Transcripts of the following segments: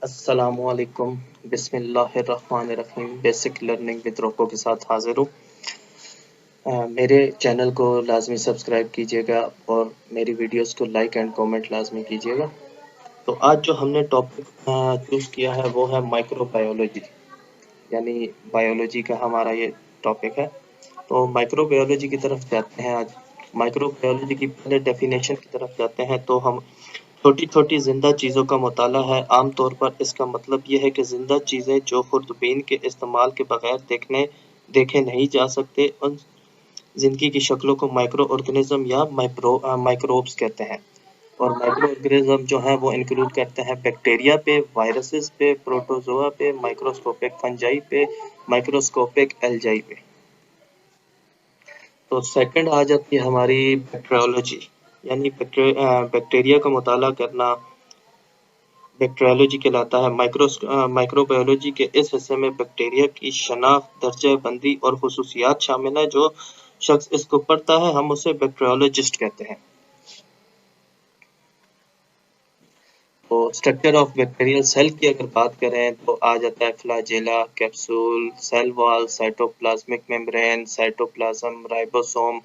अस्सलामुअलैकुम बिस्मिल्लाहिर्रहमानिर्रहीम। Basic learning with रोको के साथ हाजिर हूँ। मेरे चैनल को लाजमी सब्सक्राइब कीजिएगा और मेरी वीडियोस को लाइक एंड कमेंट लाजमी कीजिएगा। तो आज जो हमने टॉपिक चूज़ किया है वो है माइक्रोबायोलॉजी, यानी बायोलॉजी का हमारा ये टॉपिक है। तो माइक्रोबायोलॉजी की तरफ जाते हैं आज। माइक्रोबायोलॉजी की पहले डेफिनेशन की तरफ जाते हैं तो हम छोटी-छोटी ज़िंदा चीज़ों का मुताला है। आम तौर पर इसका मतलब ये है कि ज़िंदा चीज़ें जो खुर्दबीन के इस्तेमाल के बगैर देखे नहीं जा सकते, उन ज़िंदगी की शक्लों को माइक्रो ऑर्गेनिज़्म या माइक्रोब्स कहते हैं। और माइक्रो ऑर्गेनिज़्म जो हैं वो इंक्लूड करते हैं बैक्टीरिया पे, वायरसेस पे, प्रोटोज़ोआ पे, माइक्रोस्कोपिक फंजाई पे, माइक्रोस्कोपिक एल्गाई पे। तो सेकंड आ जाती है हमारी बैक्टीरियोलॉजी, यानी बैक्टीरिया का मुताला करना बैक्टीरियोलॉजी कहलाता है। माइक्रोबायोलॉजी के इस हिस्से में बैक्टीरिया की शनाख्त, दर्जा बंदी और खुसूसियात शामिल है। जो शख्स इसको पढ़ता है हम उसे बैक्टीरियोलॉजिस्ट कहते हैं। तो स्ट्रक्चर ऑफ बैक्टीरियल सेल की अगर बात करें तो आ जाता है flagella, capsule, cell wall, cytoplasmic membrane, cytoplasm, ribosome,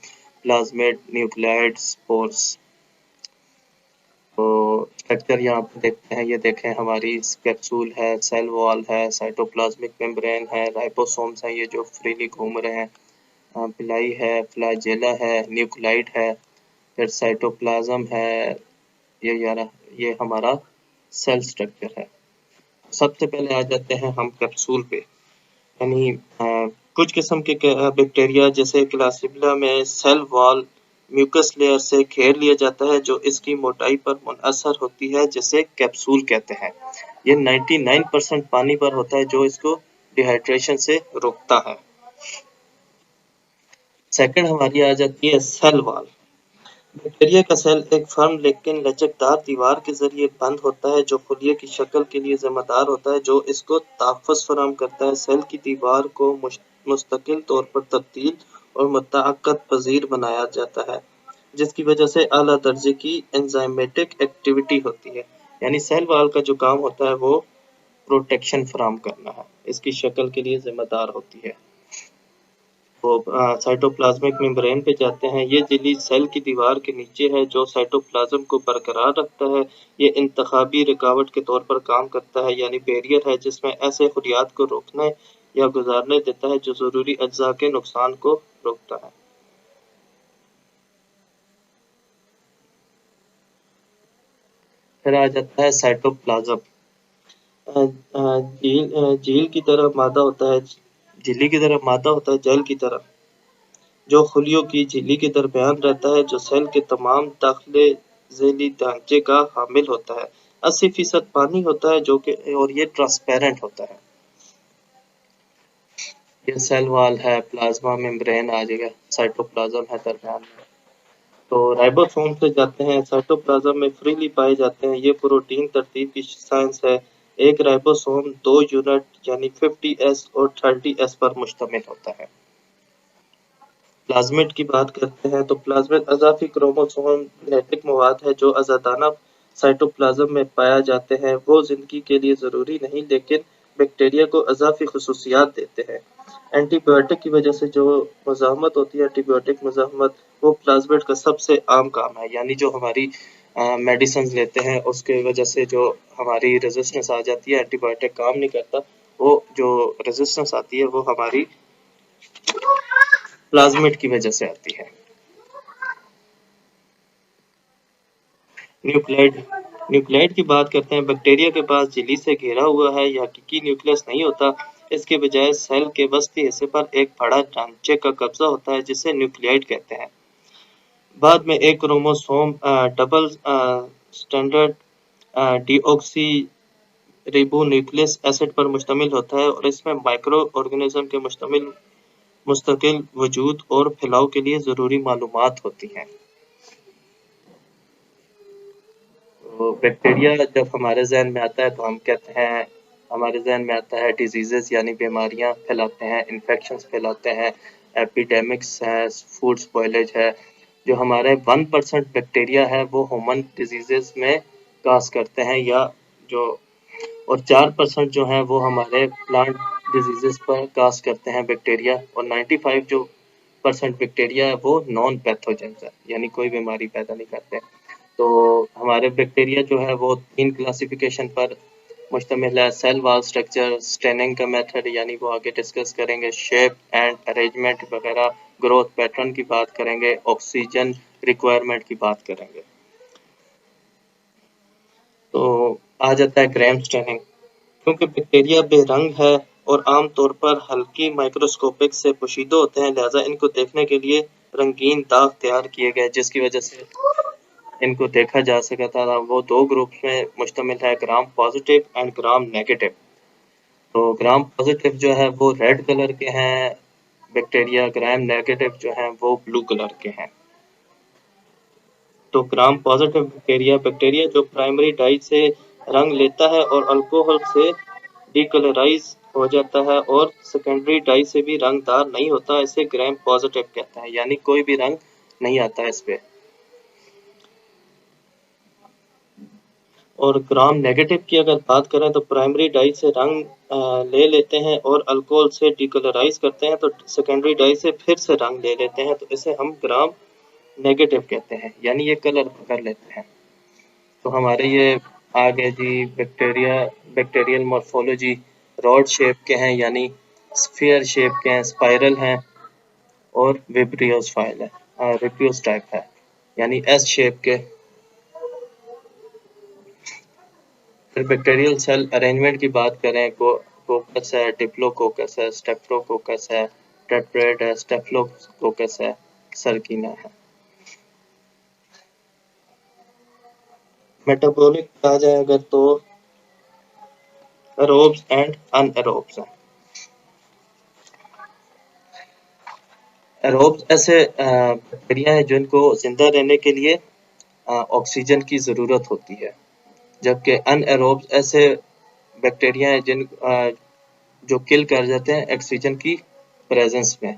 plasmid, nucleoid, spores. तो स्ट्रक्चर यहाँ पे देखते हैं, ये देखें हमारी कैप्सूल है, सेल वॉल है, साइटोप्लाज्मिक मेम्ब्रेन है, राइबोसोम्स हैं ये जो फ्रीली घूम रहे हैं, पिलाई है, फ्लैजेला है, न्यूक्लियॉइड है, फिर साइटोप्लाज्म है। ये यार ये हमारा सेल स्ट्रक्चर है। सबसे पहले आ जाते हैं हम कैप्सूल पे, यानी कुछ किस्म के बैक्टीरिया जैसे क्लासिबला में सेल वॉल म्यूकस लेयर से घेर लिया जाता है जो इसकी मोटाई पर मुनहसर होती है, जिसे कैप्सूल कहते हैं। ये 99% पानी पर होता है जो इसको डिहाइड्रेशन से रोकता है। सेकंड हमारी आ जाती है सेल वॉल। बैक्टीरिया का सेल एक फर्म लेकिन लचकदार दीवार के जरिए बंद होता है जो खुलिये की शक्ल के लिए जिम्मेदार होता है, जो इसको तहफ़्फ़ुज़ फराहम करता है। सेल की दीवार को मुस्तकिल तौर पर तब्दील और मुताक़द पज़ीर बनाया जाता है, जिसकी वजह से आला दर्जे की एंजाइमेटिक एक्टिविटी होती है। यानी सेल वॉल का जो काम होता है वो प्रोटेक्शन फराहम करना है, इसकी शक्ल के लिए जिम्मेदार होती है। तो साइटोप्लाज्मिक मेम्ब्रेन पे जाते हैं। ये झिल्ली सेल की दीवार के नीचे है जो साइटोप्लाज्म को बरकरार रखता है। ये इंतखाबी रुकावट के तौर पर काम करता है, यानी बैरियर है जिसमें ऐसे खुलियात को रोकने या गुजारने देता है जो ज़रूरी अज्जा के नुकसान को रोकता है। फिर आ जाता है साइटोप्लाज्म। झील की तरह मादा होता है, झिल्ली की तरह मादा होता है जेल की तरह, जो खुलियों की झिल्ली के दरमियान रहता है, जो सेल के तमाम दाखिले झिल्ली ढांचे का हामिल होता है। 80% पानी होता है जो कि और ये ट्रांसपेरेंट होता है। ये सेल वॉल है, प्लाज्मा मेम्ब्रेन आ जाएगा, साइटोप्लाज्म है दरमियान में। तो राइबोसोम से जाते हैं। साइटोप्लाज्म में फ्रीली पाए जाते हैं। ये प्रोटीन तरतीब की साइंस है। एक राइबोसोम 2 यूनिट यानी 50S और 30S पर मुश्तमिल होता है। प्लाज्मिड की बात करते हैं तो प्लाज्मिड अज़ाफ़ी क्रोमोसोम जेनेटिक मवाद है जो आज़ादाना साइटोप्लाज्म में पाया जाते हैं। वो ज़िंदगी के लिए ज़रूरी नहीं लेकिन बैक्टीरिया को अज़ाफ़ी खुसूसियात देते हैं। एंटीबायोटिक की वजह से जो मज़ाहमत होती है, एंटीबायोटिक मज़ाहमत, वो प्लाज्मिड का सबसे आम काम है। यानी जो हमारी मेडिसिन लेते हैं उसके वजह से जो हमारी रेजिस्टेंस आ जाती है, एंटीबायोटिक काम नहीं करता, वो जो रेजिस्टेंस आती है वो हमारी प्लाज्मिड की वजह से आती है। न्यूक्लियड न्यूक्लियड की बात करते हैं। बैक्टीरिया के पास झिल्ली से घिरा हुआ है या हकीकी न्यूक्लियस नहीं होता। इसके बजाय सेल के वस्ती हिस्से पर एक बड़ा ढांचे का कब्जा होता है जिसे न्यूक्लियड कहते हैं। बाद में एक chromosome double standard deoxy ribonucleic acid पर मुश्तमिल होता है और इसमें माइक्रो ऑर्गेनिज्म के मुस्तकिल वजूद और फैलाव के लिए ज़रूरी मालूमात होती हैं। तो बैक्टीरिया जब हमारे जहन में आता है तो हम कहते हैं, हमारे जहन में आता है डिजीजेस यानी बीमारियां फैलाते हैं, इन्फेक्शंस फैलाते हैं, एपिडेमिक्स है, फूड स्पॉइलेज है। जो हमारे 1% बैक्टीरिया है वो ह्यूमन डिजीजेस में काज करते हैं, या जो और 4% जो है वो हमारे प्लांट डिजीजेस पर काज करते हैं बैक्टीरिया, और 95 जो % बैक्टीरिया है वो नॉन पैथोजेन है, यानी कोई बीमारी पैदा नहीं करते। तो हमारे बैक्टीरिया जो है वो 3 क्लासिफिकेशन पर मुश्तमिल है। सेल वॉल स्ट्रक्चर, स्टेनिंग का मेथड यानी वो आगे डिस्कस करेंगे, शेप एंड अरेंजमेंट वगैरह, ग्रोथ पैटर्न की बात करेंगे, ऑक्सीजन रिक्वायरमेंट की बात करेंगे। तो आ जाता है ग्राम स्टेनिंग। क्योंकि बैक्टीरिया बेरंग है और आमतौर पर हल्की माइक्रोस्कोपिक से पोशीदा होते हैं, लिहाजा इनको देखने के लिए रंगीन दाग तैयार किए गए, जिसकी वजह से इनको देखा जा सकता था। वो 2 ग्रुप्स में मुश्तमिल है, gram positive and gram negative. तो ग्राम पॉजिटिव जो है वो रेड कलर के हैं बैक्टीरिया, ग्राम नेगेटिव जो हैं वो ब्लू कलर के हैं। तो ग्राम पॉजिटिव बैक्टीरिया बैक्टीरिया जो प्राइमरी डाई से रंग लेता है और अल्कोहल से डीकलराइज हो जाता है और सेकेंडरी डाई से भी रंगदार नहीं होता, इसे ग्राम पॉजिटिव कहते हैं, यानी कोई भी रंग नहीं आता इस पे। और ग्राम नेगेटिव की अगर बात करें तो प्राइमरी डाई से रंग ले लेते हैं और अल्कोहल से डीकलराइज करते हैं, तो सेकेंडरी डाई से फिर से रंग ले लेते हैं, तो इसे हम ग्राम नेगेटिव कहते हैं, यानी ये कलर पकड़ लेते हैं। तो हमारे ये आगे जी बैक्टीरियल मॉर्फोलॉजी रॉड शेप के हैं, यानी स्फीयर शेप के हैं, स्पाइरल हैं, और विब्रियोस फाइल है, रिब्रियोस टाइप है, यानी एस शेप के। फिर बैक्टीरियल सेल अरेंजमेंट की बात करें, कोकस है, डिप्लोकोकस है, स्टेप्टोकोकस है, टेट्रेड है, स्टेफिलोकोकस है, सरकीना है। मेटाबॉलिक कहा जाए अगर तो एरोब्स एंड अनएरोब्स हैं। एरोब्स ऐसे बैक्टीरिया हैं जिनको जिंदा रहने के लिए ऑक्सीजन की ज़रूरत होती है, जबकि अनएरोब्स ऐसे बैक्टीरिया हैं जो किल कर जाते हैं ऑक्सीजन की प्रेजेंस में।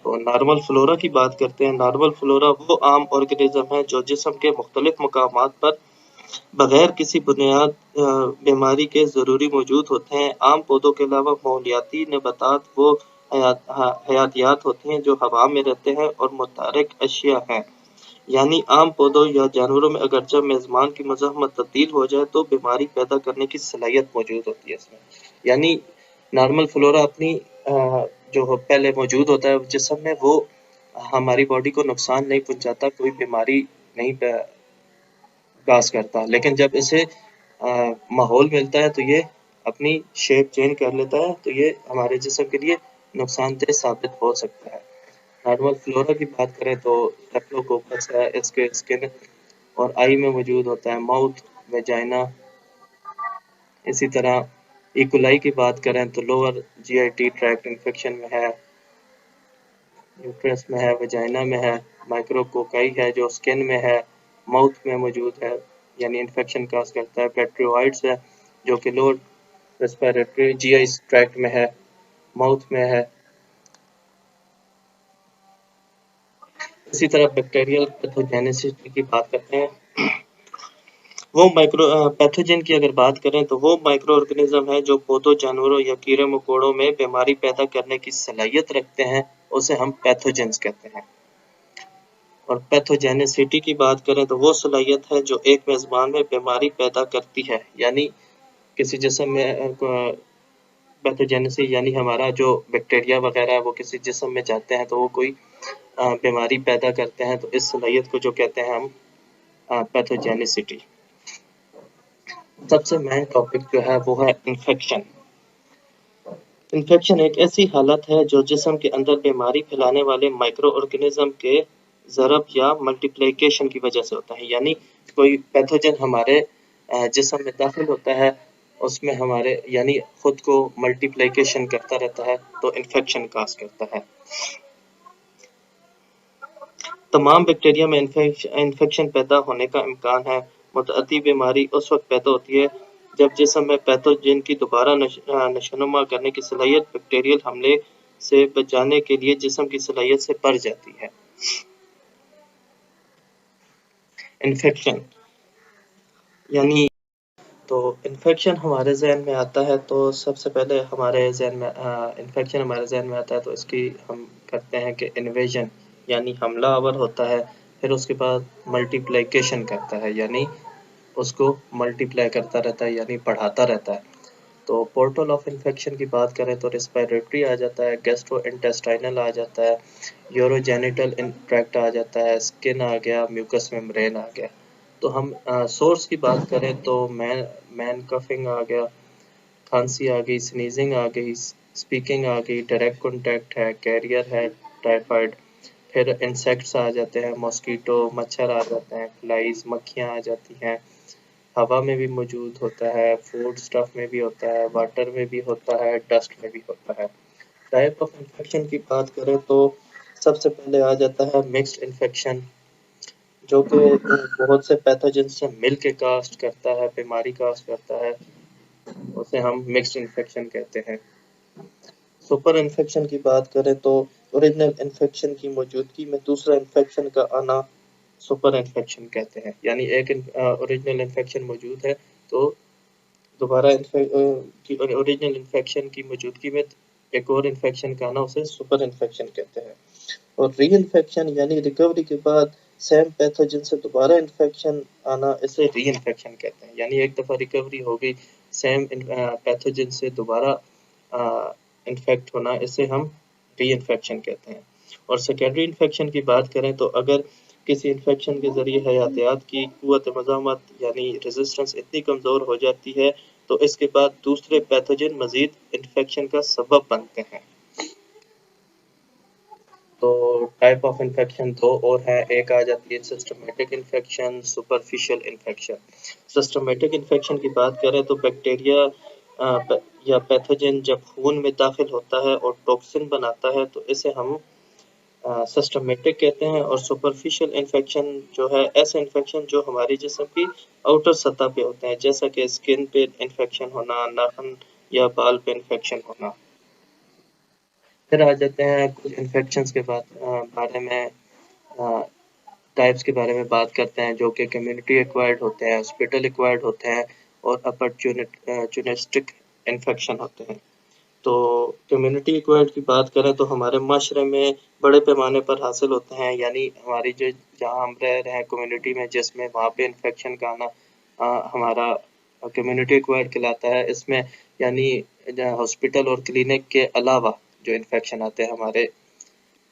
तो नॉर्मल फ्लोरा की बात करते हैं। नॉर्मल फ्लोरा वो आम ऑर्गेनिज्म है जो जिस्म के मुख्तलिफ मकामात पर बगैर किसी बुनियाद बीमारी के ज़रूरी मौजूद होते हैं। आम पौधों के अलावा माहौलियाती नबातात वो हयातियात होती हैं जो हवा में रहते हैं और मुतहर्रिक अशिया हैं, यानी आम पौधों या जानवरों में अगरचे मेज़बान की मज़ाहमत तब्दील हो जाए तो बीमारी पैदा करने की सलाहियत मौजूद होती है इसमें। यानी नॉर्मल फ्लोरा अपनी जो पहले मौजूद होता है जिस्म में, वो हमारी बॉडी को नुकसान नहीं पहुंचाता, कोई बीमारी नहीं काज करता, लेकिन जब इसे माहौल मिलता है तो ये अपनी शेप चेंज कर लेता है, तो ये हमारे जिस्म के लिए नुकसानदेह साबित हो सकता है। नॉर्मल फ्लोरा की बात करें तो स्टेफिलोकोकस है, इसके स्किन और आई में मौजूद होता है, माउथ, वेजाइना। इसी तरह इकोलाई की बात करें तो लोअर जीआईटी ट्रैक्ट इन्फेक्शन में है, यूट्रस में है, वेजाइना में है। माइक्रोकोकाई है जो स्किन में है, माउथ में मौजूद है, यानी इन्फेक्शन काज करता है। बैक्टीरियोइड्स है जो कि लोअर रेस्पिरेटरी जीआई ट्रैक्ट में है, माउथ में है। इसी तरह बैक्टीरियल पैथोजेनिसिटी की बात करते हैं। वो माइक्रो पैथोजन की अगर बात करें तो वो माइक्रो ऑर्गेनिज्म है जो पौधों, जानवरों या कीड़े मकोड़ों में बीमारी पैदा करने की सलाहियत रखते हैं, उसे हम पैथोजेंस कहते हैं। और पैथोजेनिसिटी की बात करें तो वो सलाहियत है जो एक मेज़बान में बीमारी पैदा करती है, यानी किसी जिस्म में पैथोजेनेसिस यानी हमारा जो बैक्टीरिया वगैरह है वो किसी जिस्म में जाते हैं तो वो कोई बीमारी पैदा करते हैं, तो इस सलाहियत को जो कहते हैं हम पैथोजेनिसिटी। सबसे मेन टॉपिक जो है वो है इन्फेक्शन। इन्फेक्शन एक ऐसी हालत है जो जिस्म के अंदर बीमारी फैलाने वाले माइक्रो ऑर्गेनिज्म के ज़रब या मल्टीप्लिकेशन की वजह से होता है, यानी कोई पैथोजन हमारे जिस्म में दाखिल होता है, उसमें हमारे यानी खुद को मल्टीप्लिकेशन करता रहता है, तो इन्फेक्शन काज करता है। तमाम बैक्टीरिया में इन्फेक्शन पैदा होने का इम्कान है। मुतअद्दी बीमारी उस वक्त पैदा होती है जब जिस्म में पैथोजन की दोबारा नशोनुमा करने की सलाहियत बैक्टीरियल हमले से बचाने के लिए जिस्म की सलाहियत से बढ़ जाती है। इन्फेक्शन यानी तो इन्फेक्शन हमारे जहन में आता है तो सबसे पहले हमारे जहन में इन्फेक्शन हमारे जहन में आता है तो इसकी हम करते हैं कि इन्वेजन यानी हमलावर होता है, फिर उसके बाद मल्टीप्लिकेशन करता है यानी उसको मल्टीप्लाई करता रहता है यानी बढ़ाता रहता है। तो पोर्टल ऑफ इन्फेक्शन की बात करें तो रेस्पिरेटरी आ जाता है, गैस्ट्रो इंटेस्टाइनल आ जाता है, यूरोजेनिटल ट्रैक्ट आ जाता है, स्किन आ गया, म्यूकस मेम्ब्रेन आ गया। तो हम सोर्स की बात करें तो मैन कफिंग आ गया, खांसी आ गई, स्नीजिंग आ गई, स्पीकिंग आ गई, डायरेक्ट कॉन्टैक्ट है, कैरियर है टाइफाइड, फिर इंसेक्ट्स आ जाते हैं, मॉस्किटो मच्छर आ जाते हैं, फ्लाइज मक्खियाँ आ जाती हैं, हवा में भी मौजूद होता है, फूड स्टफ में भी होता है, वाटर में भी होता है, डस्ट में भी होता है। टाइप ऑफ इन्फेक्शन की बात करें तो सबसे पहले आ जाता है मिक्स्ड इन्फेक्शन, जो कि बहुत से पैथोजन से मिल के कास्ट करता है, बीमारी कास्ट करता है, उसे हम मिक्स्ड इन्फेक्शन कहते हैं। सुपर इन्फेक्शन की बात करें तो ओरिजिनल इन्फेक्शन की मौजूदगी में दूसरा इन्फेक्शन का आना सुपर इन्फेक्शन कहते हैं। यानी एक ओरिजिनल इन्फेक्शन मौजूद है तो दोबारा ओरिजिनल इन्फेक्शन की मौजूदगी में एक और इन्फेक्शन का आना उसे सुपर इन्फेक्शन कहते हैं। और री इन्फेक्शन यानी रिकवरी के बाद सेम पैथोजन से दोबारा इन्फेक्शन आना, इसे री इन्फेक्शन कहते हैं। यानी एक दफ़ा रिकवरी हो गई सेम पैथोजन से दोबारा इन्फेक्ट होना, इसे हम री इन्फेक्शन कहते हैं। और सेकेंडरी इन्फेक्शन की बात करें तो अगर किसी इन्फेक्शन के ज़रिए हयातियात की क़ुव्वत मज़ामत यानी रेजिस्टेंस इतनी कमज़ोर हो जाती है तो इसके बाद दूसरे पैथोजन मज़ीद इन्फेक्शन का सबब बनते हैं। तो टाइप ऑफ इन्फेक्शन दो और है, एक आ जाती है systematic infection, superficial infection. Systematic infection की बात करें तो बैक्टीरिया या पैथोजन जब खून में दाखिल होता है और टॉक्सिन बनाता है तो इसे हम सिस्टमेटिक कहते हैं। और सुपरफिशियल इन्फेक्शन जो है ऐसे इन्फेक्शन जो हमारी जिस्म की आउटर सतह पे होते हैं, जैसा कि स्किन पे इन्फेक्शन होना, नाखून या बाल पे इन्फेक्शन होना। फिर आ जाते हैं कुछ इन्फेक्शंस के बारे में टाइप्स के बारे में बात करते हैं जो कि कम्युनिटी एक्वायर्ड होते हैं, हॉस्पिटल एक्वायर्ड होते हैं और अपॉर्चुनिस्टिक इन्फेक्शन होते हैं। तो कम्युनिटी एक्वायर्ड की बात करें तो हमारे माशरे में बड़े पैमाने पर हासिल होते हैं, यानी हमारी जो जहाँ हम रह रहे हैं कम्युनिटी में जिसमें वहाँ पे इन्फेक्शन का आना हमारा कम्युनिटी एक्वायर्ड कहलाता है। इसमें यानी हॉस्पिटल और क्लिनिक के अलावा जो इन्फेक्शन आते हैं हमारे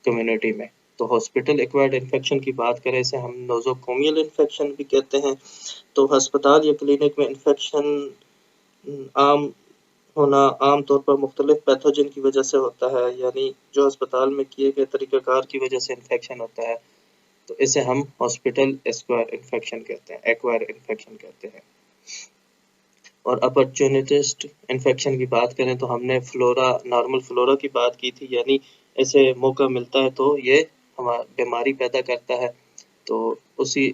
कम्युनिटी में। तो हॉस्पिटल एक्वायर्ड इन्फेक्शन की बात करें इसे हम नोज़ोकोमियल इन्फेक्शन भी कहते हैं। तो अस्पताल या क्लिनिक में इन्फेक्शन आम होना आम तौर पर मुख्तलिफ पैथोजन की वजह से होता है, यानी जो अस्पताल में किए गए तरीक़ाकार की वजह से इन्फेक्शन होता है तो इसे हम हॉस्पिटल एक्वायर इन्फेक्शन कहते हैं। और अपॉर्चुनिस्ट इन्फेक्शन की बात करें तो हमने नॉर्मल फ्लोरा की बात की थी, यानी इसे मौका मिलता है तो ये बीमारी पैदा करता है। तो उसी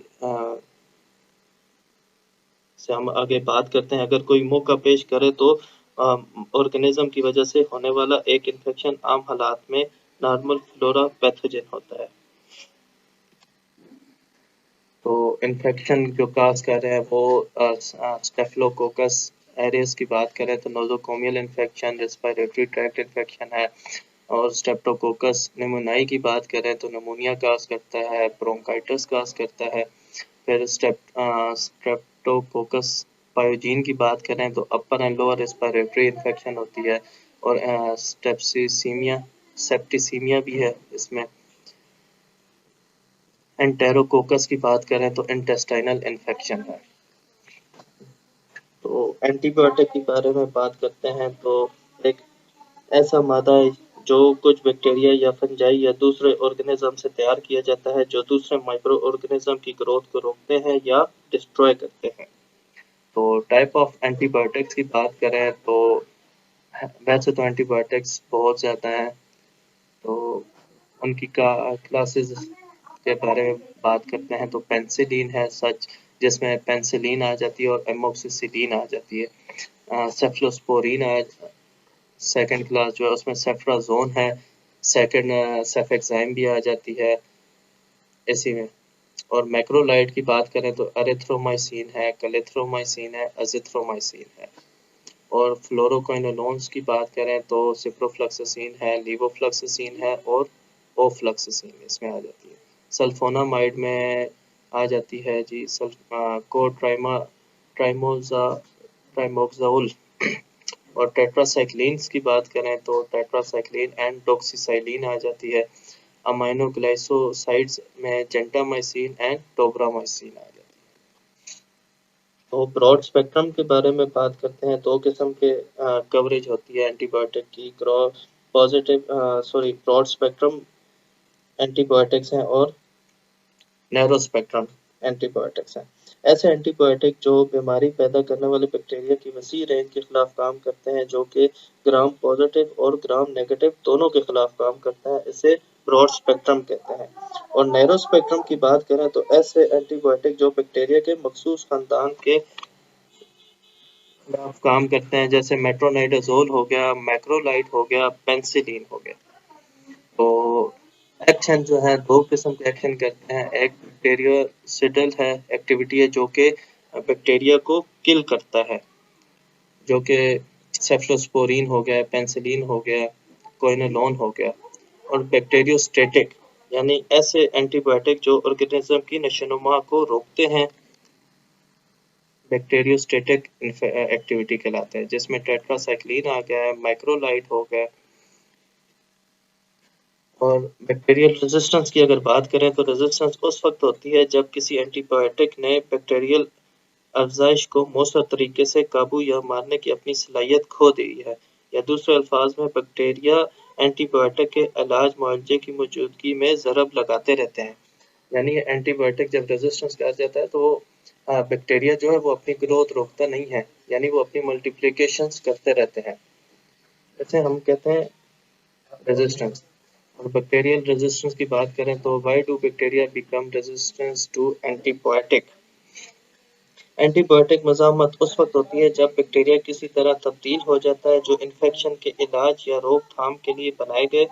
से हम आगे बात करते हैं। अगर कोई मौका पेश करे तो ऑर्गेनिज्म की वजह से होने वाला एक इन्फेक्शन आम हालात में नॉर्मल फ्लोरा पैथोजन होता है। तो इन्फेक्शन जो काज कर रहे हैं वो स्टेफिलोकोकस एरियस की बात करें तो नोज़ोकोमियल इन्फेक्शन, रेस्पिरेटरी ट्रैक्ट इन्फेक्शन है। और स्ट्रेप्टोकोकस निमोनियाई की बात करें तो निमोनिया काज करता है, ब्रोंकाइटिस काज करता है। फिर स्ट्रेप्टोकोकस पायोजीन की बात करें तो अपर एंड लोअर रेस्पिरेटरी इन्फेक्शन होती है। और सेप्टिसीमिया भी है इसमें। एंटेरोकोकस की बात करें तो इंटेस्टाइनल इन्फेक्शन है। तो एंटीबायोटिक के बारे में बात करते हैं तो एक ऐसा मादा है जो कुछ बैक्टीरिया या फंजाई या दूसरे ऑर्गेनिज्म से तैयार किया जाता है जो दूसरे माइक्रो ऑर्गेनिज्म की ग्रोथ को रोकते हैं या डिस्ट्रॉय करते हैं। तो टाइप ऑफ एंटीबायोटिक्स की बात करें तो वैसे तो एंटीबायोटिक्स बहुत ज़्यादा हैं, तो उनकी क्लासेस के बारे में बात करते हैं तो पेनिसिलिन है सच, जिसमें पेनिसिलिन आ जाती है और एमोक्सिसिलिन आ जाती है। सेफ्लोस्पोरिन सेकंड क्लास जो है उसमें सेफ्राजोन है, सेकंड सेफेक्साइम भी आ जाती है इसी में। और मैक्रोलाइड की बात करें तो एरिथ्रोमाइसिन है, क्लेथ्रोमाइसिन है, अजिथ्रोमाइसिन है। और फ्लोरोक्विनोलोन्स की बात करें तो सिप्रोफ्लक्सासिन है, लीवोफ्लक्सासिन है और ओफ्लक्सासिन इसमें आ जाती है। सल्फोनामाइड में आ जाती है जी ट्राइमोक्साउल। और टेट्रासाइक्लिन्स की बात करें तो टेट्रासाइक्लिन एंड डॉक्सीसाइलिन आ जाती है। अमाइनोग्लाइकोसाइड्स में जेंटामाइसिन एंड टोब्रामाइसिन आ जाती है। तो ब्रॉड स्पेक्ट्रम के बारे में बात करते हैं। दो किस्म के कवरेज होती है एंटीबायोटिक की, ब्रॉड स्पेक्ट्रम एंटीबायोटिक्स हैं और नैरो स्पेक्ट्रम एंटीबायोटिक्स हैं। ऐसे एंटीबायोटिक जो बीमारी पैदा करने वाले बैक्टीरिया की वसी रेंज के खिलाफ काम करते हैं, जो कि ग्राम पॉजिटिव और ग्राम नेगेटिव दोनों के खिलाफ काम करते हैं, इसे ब्रॉड स्पेक्ट्रम कहते हैं। और नैरो स्पेक्ट्रम की बात करें तो ऐसे एंटीबायोटिक जो बैक्टीरिया के मखसूस खानदान के खिलाफ काम करते हैं, जैसे मेट्रोनाइडाजोल हो गया, मैक्रोलाइड हो गया, पेनिसिलिन हो गया। तो एक्शन जो है दो किस्म के एक्शन करते हैं। एक बैक्टीरियोसिडल है एक्टिविटी है जो कि बैक्टीरिया को किल करता है, जो कि सेफ्लोस्पोरिन हो गया, पेनिसिलिन हो गया, क्विनोलोन हो गया। और बैक्टीरियोस्टैटिक यानी ऐसे एंटीबायोटिक जो ऑर्गेनिज्म की नशोनुमा को रोकते हैं, बैक्टीरियोस्टैटिक एक्टिविटी कहलाते हैं, जिसमें टेट्रासाइक्लिन आ गया है, माइक्रोलाइड हो गया। और बैक्टीरियल रेजिस्टेंस की अगर बात करें तो रेजिस्टेंस उस वक्त होती है जब किसी एंटीबायोटिक ने बैक्टीरियल अफजाइश को मौसर तरीके से काबू या मारने की अपनी सलाहियत खो दी है, या दूसरे अल्फाज में बैक्टीरिया एंटीबायोटिक के इलाज मुआवजे की मौजूदगी में ज़रब लगाते रहते हैं। यानी एंटीबायोटिक जब रेजिस्टेंस कर जाता है तो बैक्टीरिया जो है वो अपनी ग्रोथ रोकता नहीं है, यानी वो अपनी मल्टीप्लिकेशंस करते रहते हैं। जैसे हम कहते हैं रेजिस्टेंस। और बैक्टीरियल रेजिस्टेंस की बात करें तो why do bacteria become resistance to antibiotic. Antibiotic मज़ामत उस वक्त होती है जब बैक्टीरिया किसी तरह तब्दील हो जाता है जो इन्फेक्शन के इलाज या रोकथाम के लिए बनाए गए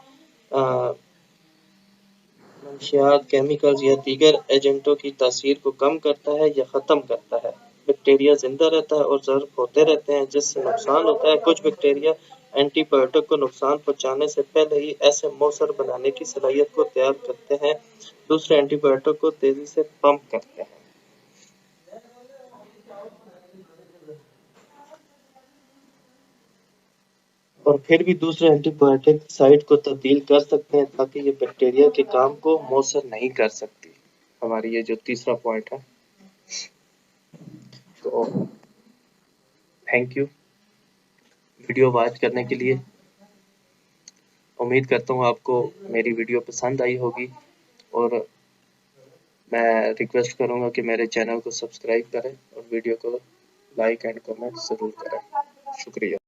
मंशियात, केमिकल्स या दीगर एजेंटों की तासीर को कम करता है या ख़त्म करता है। बैक्टीरिया जिंदा रहता है और ज़र्ब होते रहते हैं, जिससे नुकसान होता है। कुछ बैक्टीरिया एंटीबायोटिक को नुकसान पहुंचाने से पहले ही ऐसे मौसर बनाने की सलाहियत को तैयार करते हैं, दूसरे एंटीबायोटिक को तेजी से पंप करते हैं। और फिर भी दूसरे एंटीबायोटिक साइट को तब्दील कर सकते हैं ताकि ये बैक्टीरिया के काम को मौसर नहीं कर सकती। हमारी ये जो तीसरा पॉइंट है। तो थैंक यू वीडियो वॉच करने के लिए। उम्मीद करता हूँ आपको मेरी वीडियो पसंद आई होगी, और मैं रिक्वेस्ट करूँगा कि मेरे चैनल को सब्सक्राइब करें और वीडियो को लाइक एंड कमेंट ज़रूर करें। शुक्रिया।